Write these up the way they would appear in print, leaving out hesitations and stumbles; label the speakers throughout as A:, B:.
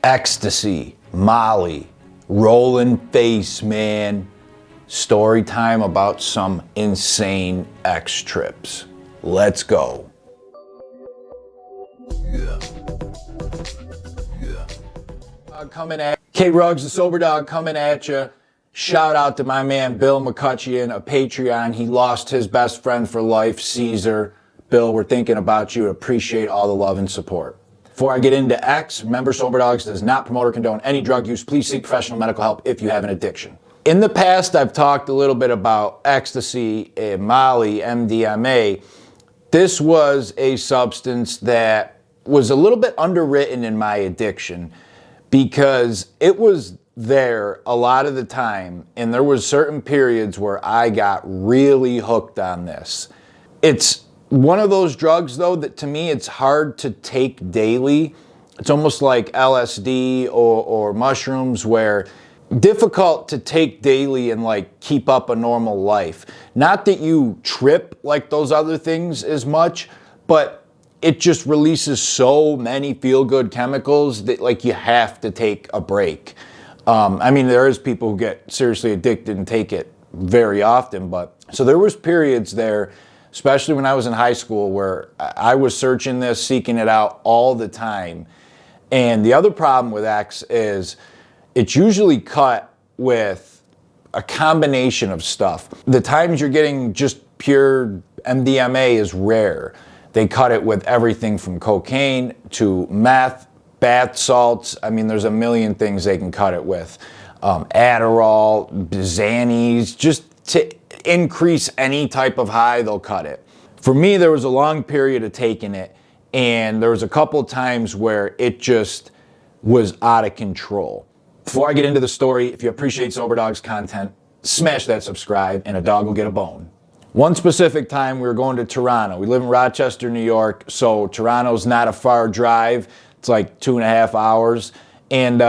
A: Ecstasy, Molly, rolling face, man. Story time about some insane X trips. Let's go. Coming at K-Rugs, the Soberdog coming at you. Shout out to my man Bill McCutcheon, a Patreon. He lost his best friend for life, Caesar. Bill, we're thinking about you. Appreciate all the love and support. Before I get into X, remember Soberdogs does not promote or condone any drug use. Please seek professional medical help if you have an addiction. In the past, I've talked a little bit about ecstasy, Molly, MDMA. This was a substance that was a little bit underwritten in my addiction because it was there a lot of the time, and there was certain periods where I got really hooked on this. It's one of those drugs, though, that to me it's hard to take daily. It's almost like LSD or mushrooms, where difficult to take daily and like keep up a normal life. Not that you trip like those other things as much, but it just releases so many feel-good chemicals that like you have to take a break. I mean, there is people who get seriously addicted and take it very often, but so there was periods there, especially when I was in high school, where I was searching this, seeking it out all the time. And the other problem with X is it's usually cut with a combination of stuff. The times you're getting just pure MDMA is rare. They cut it with everything from cocaine to meth, bath salts. I mean, there's a million things they can cut it with. Adderall, Xannies, just to increase any type of high, they'll cut it. For me, there was a long period of taking it, and there was a couple of times where it just was out of control. Before I get into the story, if you appreciate Soberdog's content, smash that subscribe and a dog will get a bone. One specific time we were going to Toronto. We live in Rochester, New York, so Toronto's not a far drive. It's like 2.5 hours. And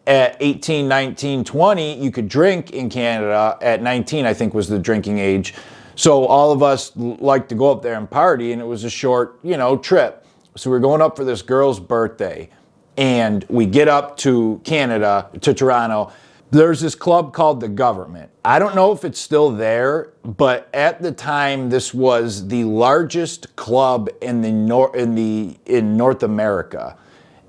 A: at 18, 19, 20, you could drink in Canada. At 19, I think, was the drinking age. So all of us like to go up there and party, and it was a short, trip. So we're going up for this girl's birthday, and we get up to Canada, to Toronto. There's this club called the Guvernment. I don't know if it's still there, but at the time, this was the largest club in North America.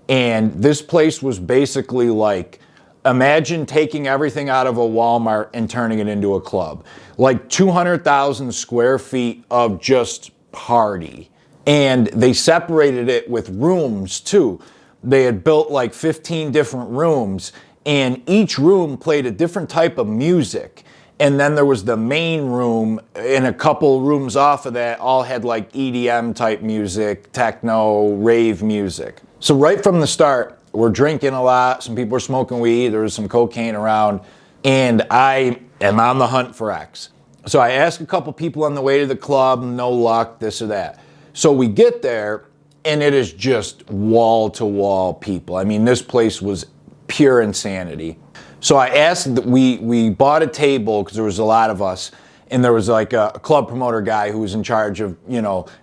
A: And this place was basically like, imagine taking everything out of a Walmart and turning it into a club. Like 200,000 square feet of just party. And they separated it with rooms too. They had built like 15 different rooms, and each room played a different type of music. And then there was the main room, and a couple rooms off of that all had like EDM type music, techno, rave music. So right from the start, we're drinking a lot. Some people were smoking weed. There was some cocaine around, and I am on the hunt for X. So I asked a couple people on the way to the club, no luck, this or that. So we get there, and it is just wall-to-wall people. I mean, this place was pure insanity. So I asked, we bought a table because there was a lot of us, and there was like a club promoter guy who was in charge of,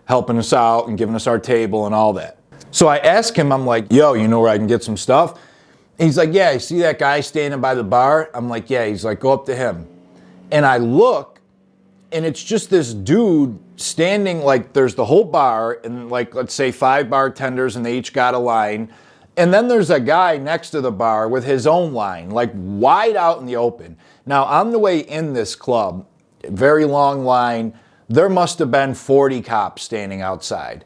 A: helping us out and giving us our table and all that. So I asked him, I'm like, yo, you know where I can get some stuff? And he's like, yeah, you see that guy standing by the bar? I'm like, yeah. He's like, go up to him. And I look, and it's just this dude standing, like there's the whole bar, and like, let's say 5 bartenders, and they each got a line. And then there's a guy next to the bar with his own line, like wide out in the open. Now, on the way in this club, very long line, there must have been 40 cops standing outside.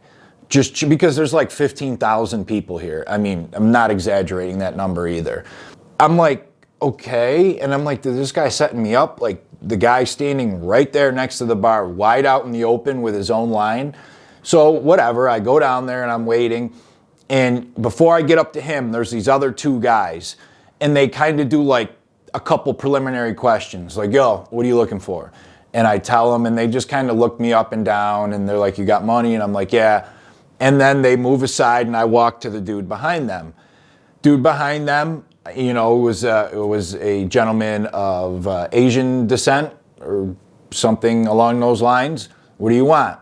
A: Just because there's like 15,000 people here. I mean, I'm not exaggerating that number either. I'm like, okay. And I'm like, is this guy setting me up? Like the guy standing right there next to the bar, wide out in the open with his own line. So whatever, I go down there and I'm waiting. And before I get up to him, there's these other 2 guys. And they kind of do like a couple preliminary questions. Like, yo, what are you looking for? And I tell them, and they just kind of look me up and down. And they're like, you got money? And I'm like, yeah. And then they move aside, and I walk to the dude behind them. Dude behind them, it was a gentleman of Asian descent or something along those lines. What do you want?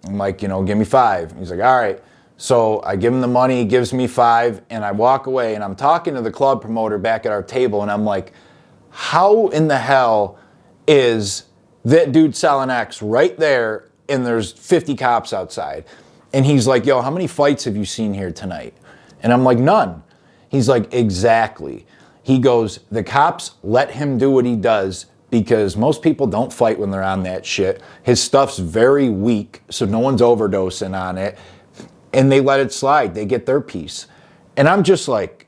A: I'm like, give me 5. He's like, all right. So I give him the money, he gives me 5, and I walk away, and I'm talking to the club promoter back at our table, and I'm like, how in the hell is that dude selling X right there, and there's 50 cops outside? And he's like, yo, how many fights have you seen here tonight? And I'm like, none. He's like, exactly. He goes, the cops let him do what he does because most people don't fight when they're on that shit. His stuff's very weak, so no one's overdosing on it. And they let it slide. They get their piece. And I'm just like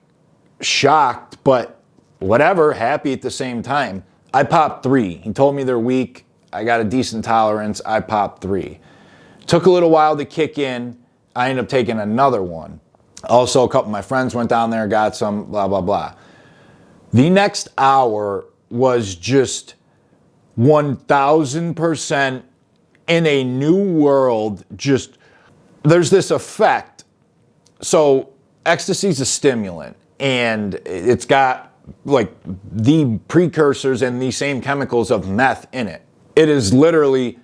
A: shocked, but whatever, happy at the same time. I popped 3. He told me they're weak. I got a decent tolerance. I popped 3. Took a little while to kick in. I ended up taking another one. Also, a couple of my friends went down there, got some, blah, blah, blah. The next hour was just 1,000% in a new world. Just, there's this effect. So Ecstasy's a stimulant, and it's got like the precursors and the same chemicals of meth in it. It is literally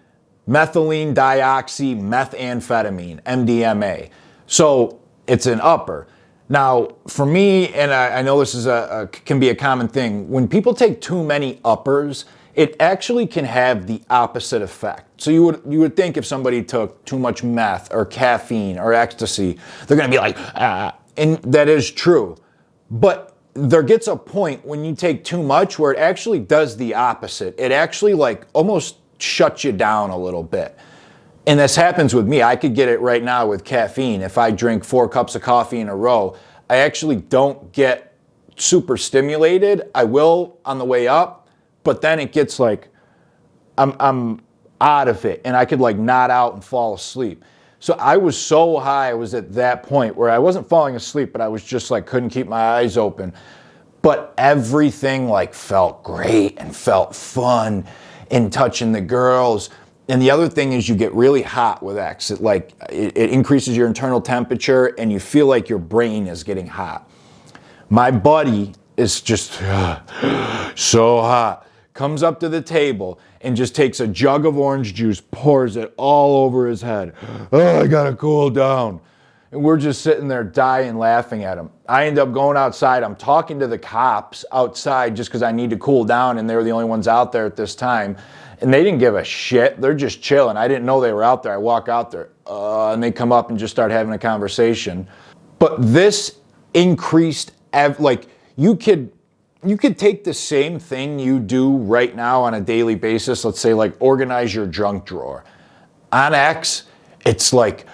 A: methylene dioxy methamphetamine, MDMA. So it's an upper. Now, for me, and I know this is can be a common thing, when people take too many uppers, it actually can have the opposite effect. So you would think if somebody took too much meth or caffeine or ecstasy, they're gonna be like, ah, and that is true. But there gets a point when you take too much where it actually does the opposite. It actually like almost shuts you down a little bit. And this happens with me. I could get it right now with caffeine. If I drink 4 cups of coffee in a row, I actually don't get super stimulated. I will on the way up, but then it gets like, I'm out of it, and I could like nod out and fall asleep. So I was so high, I was at that point where I wasn't falling asleep, but I was just like, couldn't keep my eyes open. But everything like felt great and felt fun in touching the girls. And the other thing is you get really hot with X. It increases your internal temperature and you feel like your brain is getting hot. My buddy is just so hot. Comes up to the table and just takes a jug of orange juice, pours it all over his head. Oh, I gotta cool down. And we're just sitting there dying laughing at him. I end up going outside. I'm talking to the cops outside just because I need to cool down, and they were the only ones out there at this time. And they didn't give a shit. They're just chilling. I didn't know they were out there. I walk out there and they come up and just start having a conversation. But this increased, like you could take the same thing you do right now on a daily basis. Let's say like organize your junk drawer. On X, it's like,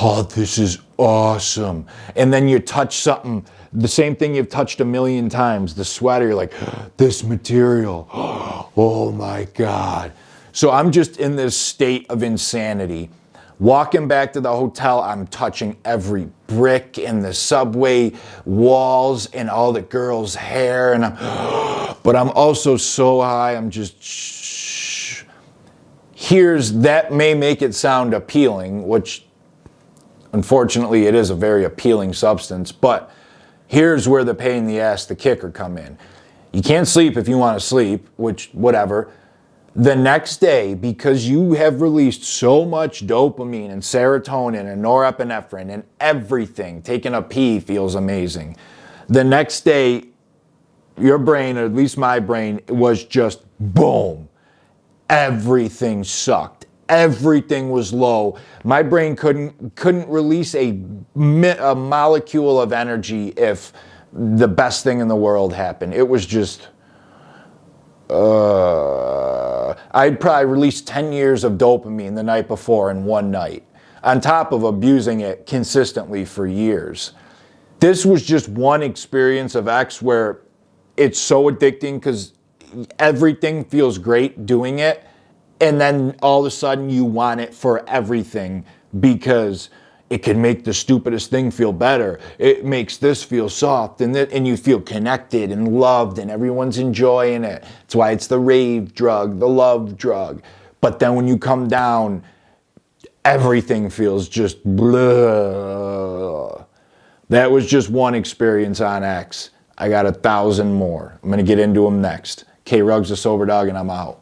A: oh, this is awesome. And then you touch something, the same thing you've touched a million times, the sweater, you're like, this material, oh my God. So I'm just in this state of insanity. Walking back to the hotel, I'm touching every brick in the subway walls and all the girls' hair, and but I'm also so high, I'm just shh. That may make it sound appealing, which unfortunately it is a very appealing substance, but here's where the pain in the ass, the kicker come in. You can't sleep if you want to sleep, which whatever. The next day, because you have released so much dopamine and serotonin and norepinephrine and everything, taking a pee feels amazing. The next day, your brain, or at least my brain, was just boom. Everything sucked. Everything was low. My brain couldn't release a molecule of energy if the best thing in the world happened. It was just, I'd probably released 10 years of dopamine the night before in one night, on top of abusing it consistently for years. This was just one experience of X where it's so addicting because everything feels great doing it. And then all of a sudden you want it for everything because it can make the stupidest thing feel better. It makes this feel soft, and you feel connected and loved, and everyone's enjoying it. That's why it's the rave drug, the love drug. But then when you come down, everything feels just blah. That was just one experience on X. I got 1,000 more. I'm gonna get into them next. K. Ruggs, the Soberdog, and I'm out.